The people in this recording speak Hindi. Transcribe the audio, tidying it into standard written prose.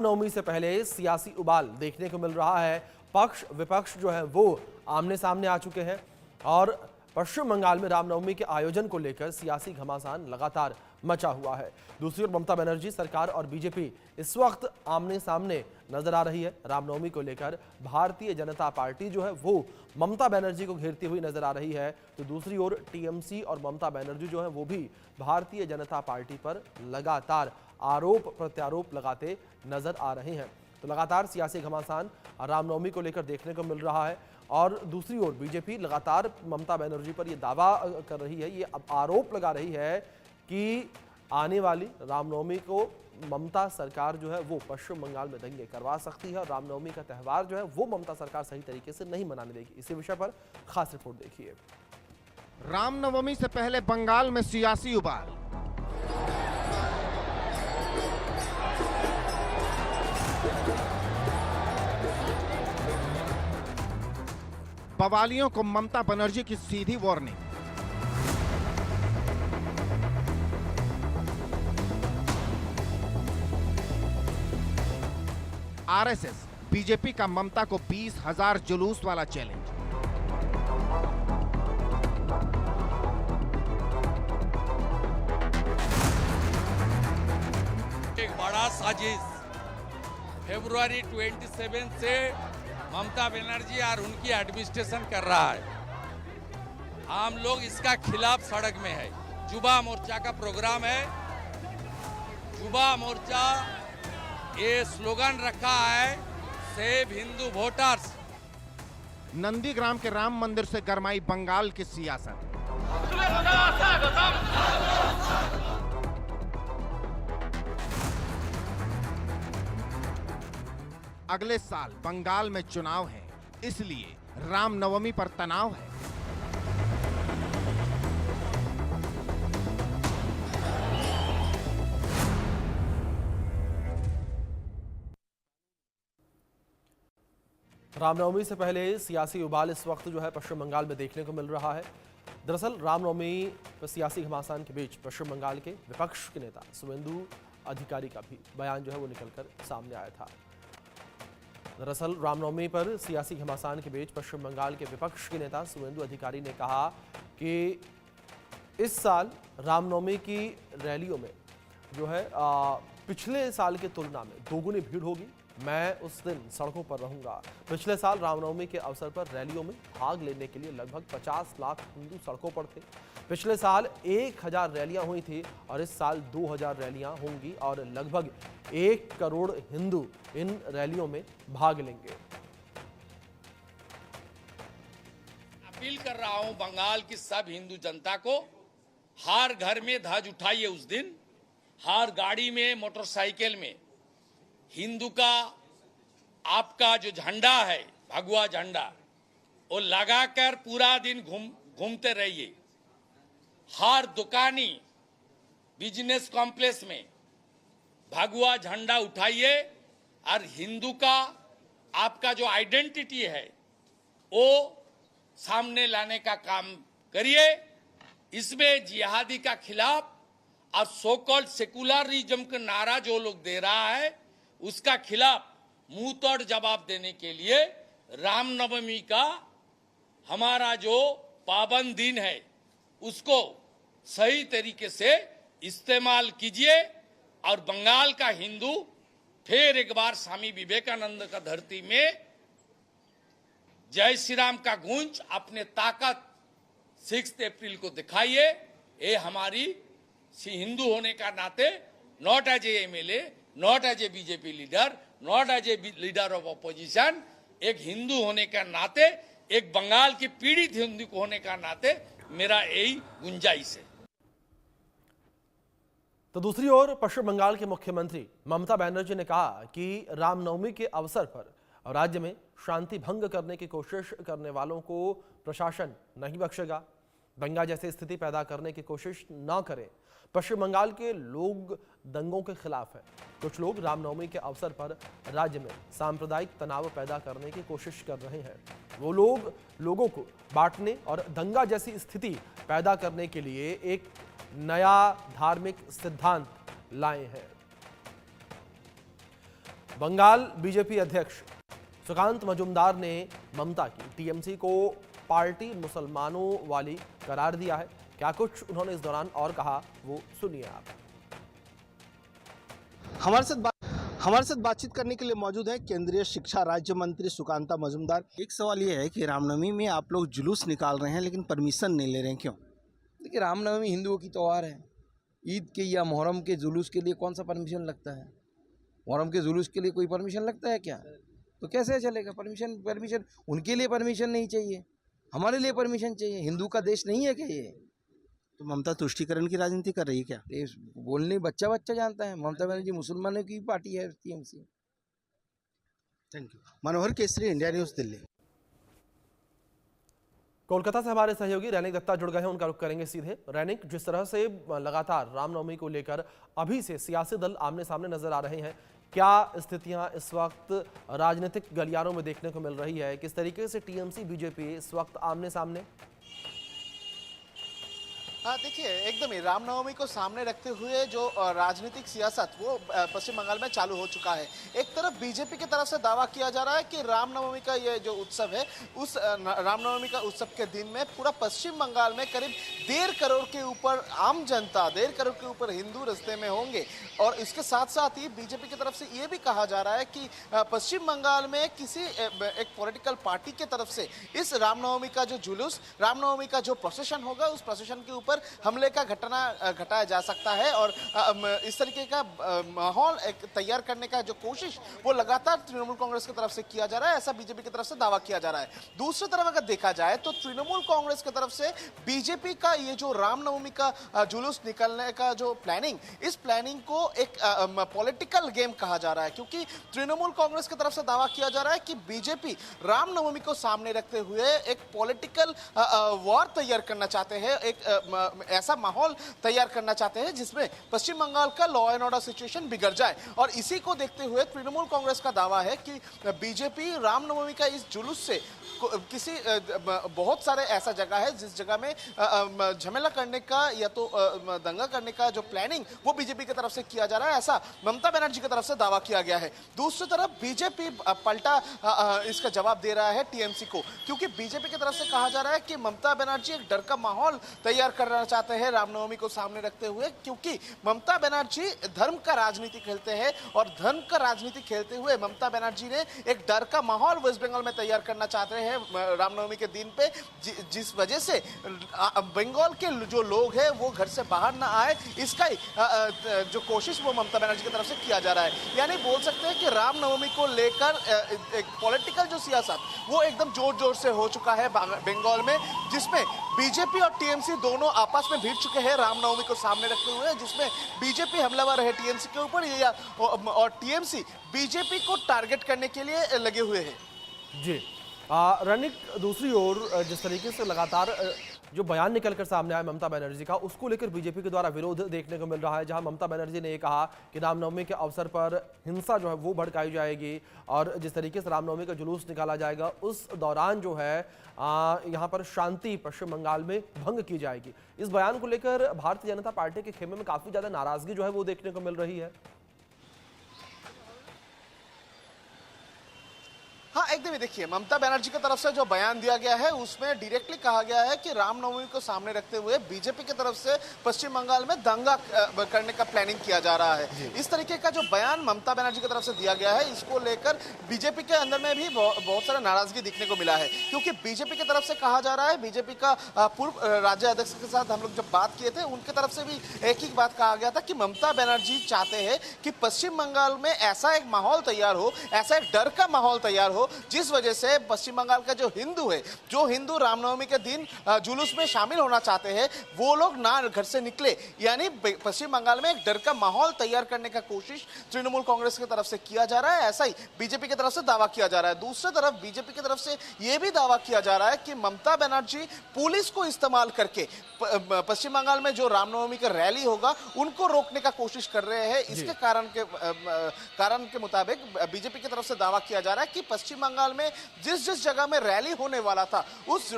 नवमी से पहले सियासी उबाल देखने को मिल रहा है। पक्ष विपक्ष जो है वो आमने सामने आ चुके हैं और पश्चिम बंगाल में रामनवमी के आयोजन को लेकर सियासी घमासान लगातार मचा हुआ है। दूसरी ओर ममता बनर्जी सरकार और बीजेपी इस वक्त आमने सामने नजर आ रही है। रामनवमी को लेकर भारतीय जनता पार्टी जो है वो ममता बनर्जी को घेरती हुई नजर आ रही है, तो दूसरी ओर टीएमसी और ममता बनर्जी जो है वो भी भारतीय जनता पार्टी पर लगातार आरोप प्रत्यारोप लगाते नजर आ रहे हैं। तो लगातार सियासी घमासान रामनवमी को लेकर देखने को मिल रहा है और दूसरी ओर बीजेपी लगातार ममता बनर्जी पर यह दावा कर रही है, ये आरोप लगा रही है कि आने वाली रामनवमी को ममता सरकार जो है वो पश्चिम बंगाल में दंगे करवा सकती है और रामनवमी का त्यौहार जो है वो ममता सरकार सही तरीके से नहीं मनाने देगी। इसी विषय पर खास रिपोर्ट देखिए। रामनवमी से पहले बंगाल में सियासी उबाल। बवालियों को ममता बनर्जी की सीधी वार्निंग। आरएसएस बीजेपी का ममता को 20,000 जुलूस वाला चैलेंज। एक बड़ा साजिश फरवरी 27 से ममता बनर्जी और उनकी एडमिनिस्ट्रेशन कर रहा है। हम लोग इसका खिलाफ सड़क में है। युवा मोर्चा का प्रोग्राम है। युवा मोर्चा ये स्लोगन रखा है, सेव हिंदू वोटर्स। नंदीग्राम के राम मंदिर से गरमाई बंगाल की सियासत। अगले साल बंगाल में चुनाव है, इसलिए रामनवमी पर तनाव है। रामनवमी से पहले सियासी उबाल इस वक्त जो है पश्चिम बंगाल में देखने को मिल रहा है। दरअसल रामनवमी पर सियासी घमासान के बीच पश्चिम बंगाल के विपक्ष के नेता शुवेंदु अधिकारी का भी बयान जो है वो निकलकर सामने आया था। दरअसल रामनवमी पर सियासी घमासान के बीच पश्चिम बंगाल के विपक्ष के नेता शुवेंदु अधिकारी ने कहा कि इस साल रामनवमी की रैलियों में जो है पिछले साल की तुलना में दोगुनी भीड़ होगी। मैं उस दिन सड़कों पर रहूंगा। पिछले साल रामनवमी के अवसर पर रैलियों में भाग लेने के लिए लगभग 50 लाख हिंदू सड़कों पर थे। पिछले साल 1000 रैलियां हुई थी और इस साल 2000 रैलियां होंगी और लगभग 1 करोड़ हिंदू इन रैलियों में भाग लेंगे। अपील कर रहा हूं बंगाल की सब हिंदू जनता को, हर घर में ध्वज उठाइए। उस दिन हर गाड़ी में, मोटरसाइकिल में हिंदू का आपका जो झंडा है, भगवा झंडा, वो लगाकर पूरा दिन घूमते रहिए। हर दुकानी, बिजनेस कॉम्प्लेक्स में भगवा झंडा उठाइए और हिंदू का आपका जो आइडेंटिटी है वो सामने लाने का काम करिए। इसमें जिहादी का खिलाफ और सो कॉल्ड सेकुलरिज्म का नारा जो लोग दे रहा है उसका खिलाफ मुंह तोड़ जवाब देने के लिए रामनवमी का हमारा जो पावन दिन है उसको सही तरीके से इस्तेमाल कीजिए और बंगाल का हिंदू फिर एक बार स्वामी विवेकानंद का धरती में जय श्री राम का गूंज अपने ताकत 6 अप्रैल को दिखाइए। ये हमारी हिंदू होने का नाते, not as a MLA, not as a BJP leader, not as a leader of opposition, एक हिंदू होने का नाते, एक बंगाल की पीड़ित हिंदू होने का नाते मेरा यही गुंजाइश है। तो दूसरी ओर पश्चिम बंगाल के मुख्यमंत्री ममता बनर्जी ने कहा कि रामनवमी के अवसर पर राज्य में शांति भंग करने की कोशिश करने वालों को प्रशासन नहीं बख्शेगा। दंगा जैसी स्थिति पैदा करने की कोशिश न करें। पश्चिम बंगाल के लोग दंगों के खिलाफ हैं। कुछ लोग रामनवमी के अवसर पर राज्य में सांप्रदायिक तनाव पैदा करने की कोशिश कर रहे हैं। वो लोग लोगों को बांटने और दंगा जैसी स्थिति पैदा करने के लिए एक नया धार्मिक सिद्धांत लाए हैं। बंगाल बीजेपी अध्यक्ष सुकांत मजूमदार ने ममता की टीएमसी को पार्टी मुसलमानों वाली करार दिया है। क्या कुछ उन्होंने इस दौरान और कहा, वो सुनिए आप। हमारे साथ बातचीत करने के लिए मौजूद है केंद्रीय शिक्षा राज्य मंत्री सुकांता मजूमदार। एक सवाल ये है कि रामनवमी में आप लोग जुलूस निकाल रहे हैं लेकिन परमिशन नहीं ले रहे हैं, क्यों? देखिए, रामनवमी हिंदुओं की त्योहार है। ईद के या मुहर्रम के जुलूस के लिए कौन सा परमिशन लगता है? मुहर्रम के जुलूस के लिए कोई परमिशन लगता है क्या? तो कैसे चलेगा? परमिशन उनके लिए परमिशन नहीं चाहिए, हमारे लिए परमिशन चाहिए। हिंदू का देश नहीं है क्या ये? तो ममता तुष्टीकरण की राजनीति कर रही है क्या? ये बोलने बच्चा जानता है। ममता बनर्जी मुसलमानों की पार्टी है, TMC. Thank you. Manohar Kesari, India news, Delhi. Kolkata से हमारे सहयोगी रैनिक दत्ता जुड़ गए हैं, उनका रुख करेंगे सीधे। रैनिक, जिस तरह से लगातार रामनवमी को लेकर अभी से सियासी दल आमने सामने नजर आ रहे हैं, क्या स्थितियां इस वक्त राजनीतिक गलियारों में देखने को मिल रही है? किस तरीके से टीएमसी बीजेपी इस वक्त आमने सामने? देखिए, एकदम ही रामनवमी को सामने रखते हुए जो राजनीतिक सियासत वो पश्चिम बंगाल में चालू हो चुका है। एक तरफ बीजेपी की तरफ से दावा किया जा रहा है कि रामनवमी का ये जो उत्सव है, उस रामनवमी का उत्सव के दिन में पूरा पश्चिम बंगाल में करीब 1.5 करोड़ के ऊपर आम जनता, 1.5 करोड़ के ऊपर हिंदू रास्ते में होंगे। और इसके साथ साथ ही बीजेपी की तरफ से ये भी कहा जा रहा है कि पश्चिम बंगाल में किसी एक पॉलिटिकल पार्टी की तरफ से इस रामनवमी का जो जुलूस, रामनवमी का जो प्रोसेशन होगा, उस प्रोसेशन के ऊपर हमले का घटना घटाया जा सकता है। और इस तरीके का माहौल एक तैयार करने का जो कोशिश वो लगातार तृणमूल कांग्रेस की तरफ से किया जा रहा है, ऐसा बीजेपी की तरफ से दावा किया जा रहा है। दूसरी तरफ अगर देखा जाए तो तृणमूल कांग्रेस की तरफ से बीजेपी का ये जो रामनवमी का जुलूस निकलने का जो प्लानिंग, इस प्लानिंग को एक पॉलिटिकल गेम कहा जा रहा है, क्योंकि तृणमूल कांग्रेस की तरफ से दावा किया जा रहा है कि बीजेपी रामनवमी को सामने रखते हुए एक पॉलिटिकल वॉर तैयार करना चाहते हैं, एक ऐसा माहौल तैयार करना चाहते हैं जिसमें पश्चिम बंगाल का लॉ एंड ऑर्डर सिचुएशन बिगड़ जाए। और इसी को देखते हुए तृणमूल कांग्रेस का दावा है कि बीजेपी रामनवमी का इस जुलूस से किसी बहुत सारे ऐसा जगह है जिस जगह में झमेला करने का या तो दंगा करने का जो प्लानिंग वो बीजेपी की तरफ से किया जा रहा है, ऐसा ममता बनर्जी की तरफ से दावा किया गया है। दूसरी तरफ बीजेपी पलटा इसका जवाब दे रहा है टीएमसी को, क्योंकि बीजेपी की तरफ से कहा जा रहा है कि ममता बनर्जी एक डर का माहौल तैयार करना चाहते हैं रामनवमी को सामने रखते हुए, क्योंकि ममता बनर्जी धर्म का राजनीति खेलते हैं और धर्म का राजनीति खेलते हुए ममता बनर्जी ने एक डर का माहौल वेस्ट बंगाल में तैयार करना चाहते हैं रामनवमी के दिन पे, जिस वजह से बंगाल के जो लोग हैं वो घर से बाहर ना आए, इसका जो कोशिश वो ममता बनर्जी की तरफ से किया जा रहा है। यानी बोल सकते हैं कि रामनवमी को लेकर एक पॉलिटिकल जो सियासत वो एकदम जोर से हो चुका है बंगाल में, जिसमें बीजेपी और टीएमसी दोनों आपस में भिड़ चुके हैं रामनवमी को सामने रखते हुए, जिसमें बीजेपी हमलावर है टीएमसी के ऊपर और टीएमसी बीजेपी को टारगेट करने के लिए लगे हुए हैं। जी रनिक, दूसरी ओर जिस तरीके से लगातार जो बयान निकलकर सामने आया ममता बनर्जी का, उसको लेकर बीजेपी के द्वारा विरोध देखने को मिल रहा है, जहां ममता बनर्जी ने ये कहा कि रामनवमी के अवसर पर हिंसा जो है वो भड़काई जाएगी और जिस तरीके से रामनवमी का जुलूस निकाला जाएगा उस दौरान जो है यहाँ पर शांति पश्चिम बंगाल में भंग की जाएगी। इस बयान को लेकर भारतीय जनता पार्टी के खेमे में काफी ज्यादा नाराजगी जो है वो देखने को मिल रही है। हाँ, एकदम ही देखिए, ममता बनर्जी की तरफ से जो बयान दिया गया है उसमें डायरेक्टली कहा गया है कि रामनवमी को सामने रखते हुए बीजेपी की तरफ से पश्चिम बंगाल में दंगा करने का प्लानिंग किया जा रहा है। इस तरीके का जो बयान ममता बनर्जी की तरफ से दिया गया है, इसको लेकर बीजेपी के अंदर में भी बहुत सारा नाराजगी दिखने को मिला है, क्योंकि बीजेपी की तरफ से कहा जा रहा है, बीजेपी का पूर्व राज्य अध्यक्ष के साथ हम लोग जब बात किए थे उनकी तरफ से भी एक ही बात कहा गया था कि ममता बनर्जी चाहते हैं कि पश्चिम बंगाल में ऐसा एक माहौल तैयार हो, ऐसा एक डर का माहौल तैयार हो जिस वजह से पश्चिम बंगाल का जो हिंदू रामनवमी के दिन जुलूस में शामिल होना चाहते हैं वो लोग ना घर से निकले। यानी पश्चिम बंगाल में एक डर का माहौल तैयार करने का कोशिश तृणमूल कांग्रेस की तरफ से किया जा रहा है, ऐसा ही बीजेपी की तरफ से दावा किया जा रहा है। दूसरी तरफ बीजेपी की तरफ से यह भी दावा किया जा रहा है कि ममता बनर्जी पुलिस को इस्तेमाल करके पश्चिम बंगाल में जो रामनवमी का रैली होगा उनको रोकने का कोशिश कर रहे हैं। इसके कारण के मुताबिक बीजेपी की तरफ से दावा किया जा रहा है कि पश्चिम बंगाल में जिस जगह में रैली होने वाला था उस